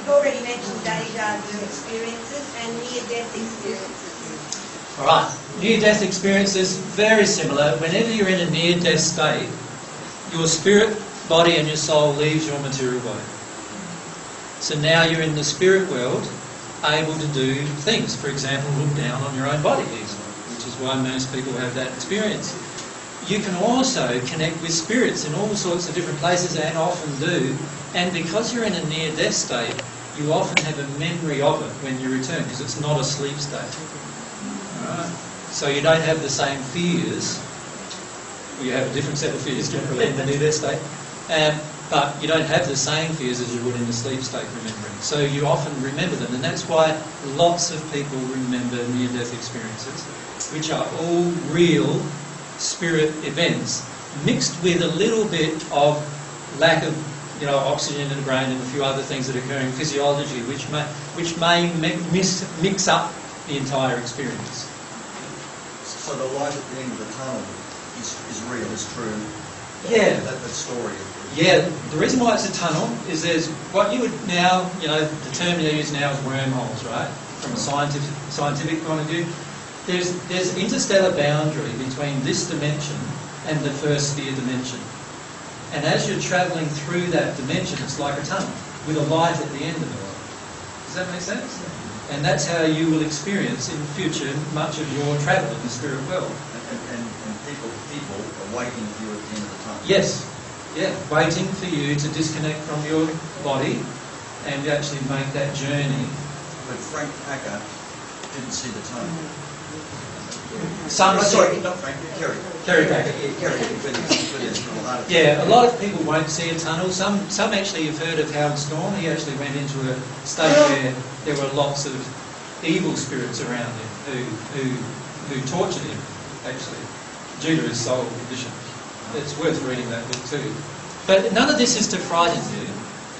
You've already mentioned deja vu experiences and near-death experiences. All right, near-death experiences, very similar. Whenever you're in a near-death state, your spirit, body and your soul leaves your material body. So now you're in the spirit world, able to do things. For example, look down on your own body easily, which is why most people have that experience. You can also connect with spirits in all sorts of different places, and often do. And because you're in a near-death state, you often have a memory of it when you return, because it's not a sleep state. Alright? So you don't have the same fears. Well, you have a different set of fears generally in the near-death state. But you don't have the same fears as you would in the sleep state remembering. So you often remember them, and that's why lots of people remember near-death experiences, which are all real spirit events, mixed with a little bit of lack of, oxygen in the brain and a few other things that occur in physiology, which may mix up the entire experience. So the light at the end of the tunnel is real, is true. Yeah. That story. Yeah. The reason why it's a tunnel is there's what you would now, the term you use now is wormholes, right? From a scientific point of view. There's interstellar boundary between this dimension and the first sphere dimension. And as you're travelling through that dimension, it's like a tunnel with a light at the end of it. Does that make sense? And that's how you will experience in the future much of your travel in the spirit world. And people are waiting for you at the end of the tunnel. Yes. Yeah. Waiting for you to disconnect from your body and actually make that journey. But Frank Packer didn't see the tunnel. Sorry, not Frank, Kerry Packer. Yeah, a lot of people won't see a tunnel. Some actually have heard of Howard Storm. He actually went into a state where there were lots of evil spirits around him who tortured him, actually, due to his soul condition. It's worth reading that book too. But none of this is to frighten you.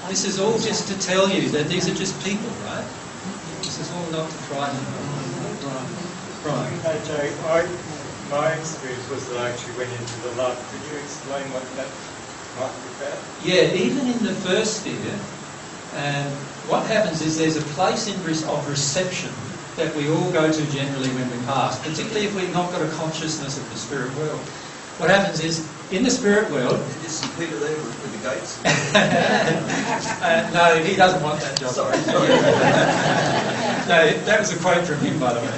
This is all just to tell you that these are just people, right? This is all not to frighten you. Right. Jay, my experience was that I actually went into the love. Could you explain what that might be about? Yeah, even in the first sphere, what happens is there's a place of reception that we all go to generally when we pass, particularly if we've not got a consciousness of the spirit world. What happens is, in the spirit world... Is St. Peter there with the gates? No, he doesn't want that job. Sorry. No, that was a quote from him, by the way.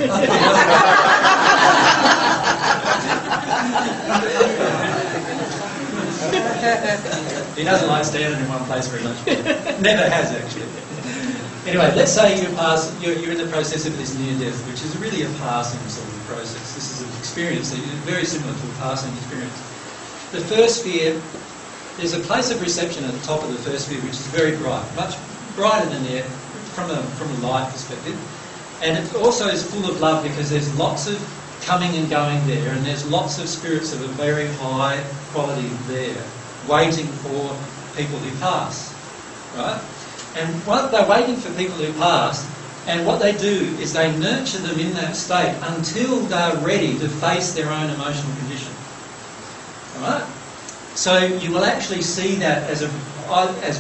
He doesn't like standing in one place very much. Never has, actually. Anyway, let's say you're in the process of this near-death, which is really a passing sort of process. This is an experience that is very similar to a passing experience. The first sphere, there's a place of reception at the top of the first sphere which is very bright, much brighter than the air from a light perspective. And it also is full of love because there's lots of coming and going there, and there's lots of spirits of a very high quality there, waiting for people who pass, right? And they're waiting for people who pass, and what they do is they nurture them in that state until they're ready to face their own emotional condition. Alright? So you will actually see that as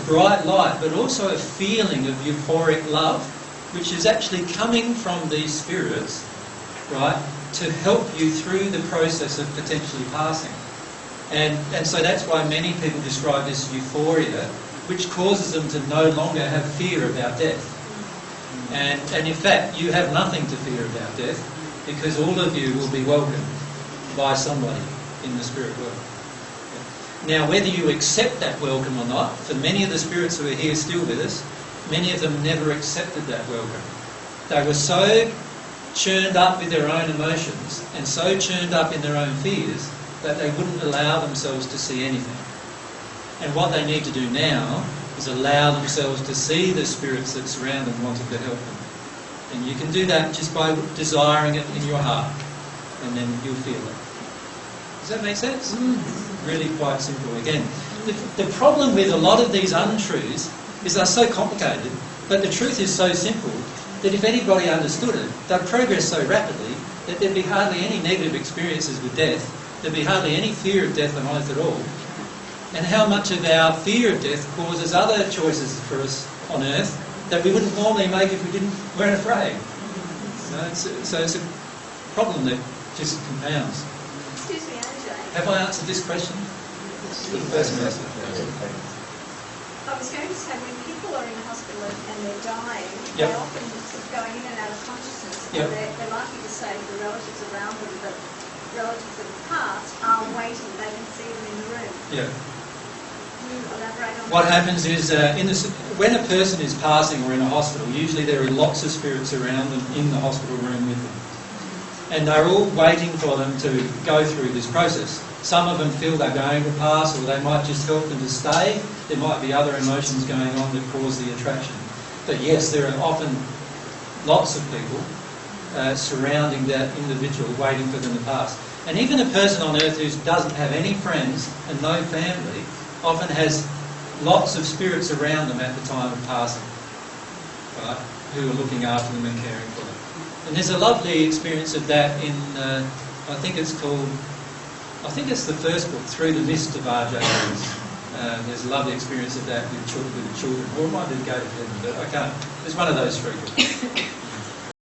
bright light, but also a feeling of euphoric love, which is actually coming from these spirits, right, to help you through the process of potentially passing. And so that's why many people describe this euphoria, which causes them to no longer have fear about death. And in fact, you have nothing to fear about death, because all of you will be welcomed by somebody in the spirit world. Now, whether you accept that welcome or not, for many of the spirits who are here still with us, many of them never accepted that welcome. They were so churned up with their own emotions and so churned up in their own fears that they wouldn't allow themselves to see anything. And what they need to do now is allow themselves to see the spirits that surround them wanting to help them. And you can do that just by desiring it in your heart, and then you'll feel it. Does that make sense? Really quite simple. Again, the problem with a lot of these untruths is they're so complicated, but the truth is so simple that if anybody understood it, they'd progress so rapidly that there'd be hardly any negative experiences with death, there'd be hardly any fear of death on earth at all. And how much of our fear of death causes other choices for us on earth that we wouldn't normally make if we weren't afraid. So it's a problem that just compounds. Excuse me, AJ. Have I answered this question? The person who asked it. I was going to say, when people are in hospital and they're dying, Yep. they often sort of going in and out of consciousness. Yep. And they're likely to say to the relatives around them that relatives that have passed are waiting, they can see them in the room. Yeah. Can you elaborate on What that? happens is, when a person is passing or in a hospital, usually there are lots of spirits around them in the hospital room with them. And they're all waiting for them to go through this process. Some of them feel they're going to pass, or they might just help them to stay. There might be other emotions going on that cause the attraction. But yes, there are often lots of people surrounding that individual, waiting for them to pass. And even a person on earth who doesn't have any friends and no family often has lots of spirits around them at the time of passing, right, who are looking after them and caring for them. And there's a lovely experience of that in, I think it's the first book, Through the Mist of R.J. Lewis. There's a lovely experience of that with the children. Or it might be Go to Heaven, but I can't. It's one of those three books.